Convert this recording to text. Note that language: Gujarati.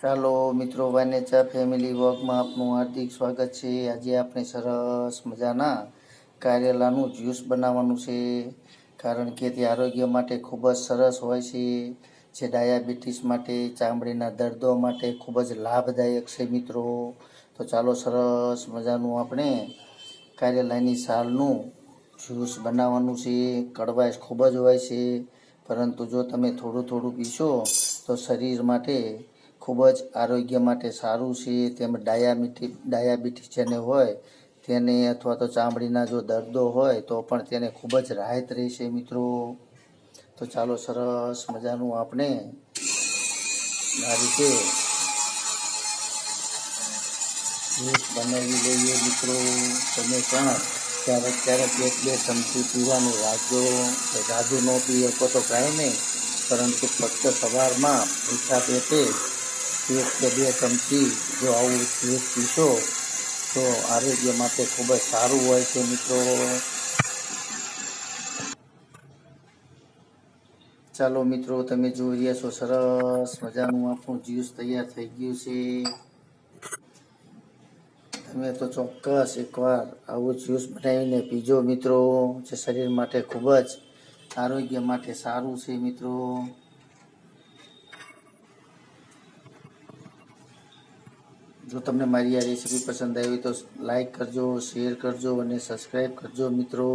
ચાલો મિત્રો, વાનેચા ફેમિલી વોકમાં આપનું હાર્દિક સ્વાગત છે। આજે આપણે સરસ મજાના કારેલાનું જ્યુસ બનાવવાનું છે, કારણ કે તે આરોગ્ય માટે ખૂબ જ સરસ હોય છે। જે ડાયાબિટીસ માટે, ચામડીના દર્દો માટે ખૂબ જ લાભદાયક છે મિત્રો। તો ચાલો સરસ મજાનું આપણે કારેલાની છાલનું જ્યુસ બનાવવાનું છે। કડવાશ ખૂબ જ હોય છે, પરંતુ જો તમે થોડું થોડું પીશો તો શરીર માટે ખૂબ જ આરોગ્ય માટે સારું છે। તેમજ ડાયાબિટીસ જેને હોય તેને, અથવા તો ચામડીના જો દર્દો હોય તો પણ તેને ખૂબ જ રાહત રહેશે મિત્રો। તો ચાલો સરસ મજાનું આપણે આ રીતે જ્યુસ બનાવી લઈએ મિત્રો। તમે પણ ક્યારેક ક્યારેક 1-2 ચમચી પીવાનું રાખજો। જાજુ ન પી શકો તો કાંઈ નહીં, પરંતુ ફક્ત સવારમાં મીઠા પેટે 1 કે 2 ચમચી જો આવું જ્યુસ પીશો તો આરોગ્ય માટે ખૂબ જ સારું હોય છે મિત્રો। ચાલો મિત્રો, તમે જોઈ રહ્યા છો સરસ મજાનું આપણું જ્યુસ તૈયાર થઈ ગયું છે। તમે તો ચોક્કસ એકવાર આવું જ્યુસ બનાવીને પીજો મિત્રો, જે શરીર માટે ખૂબ જ આરોગ્ય માટે સારું છે મિત્રો। જો તમને મારી આ રેસીપી પસંદ આવી તો લાઈક કરજો, શેર કરજો અને સબસ્ક્રાઈબ કરજો મિત્રો।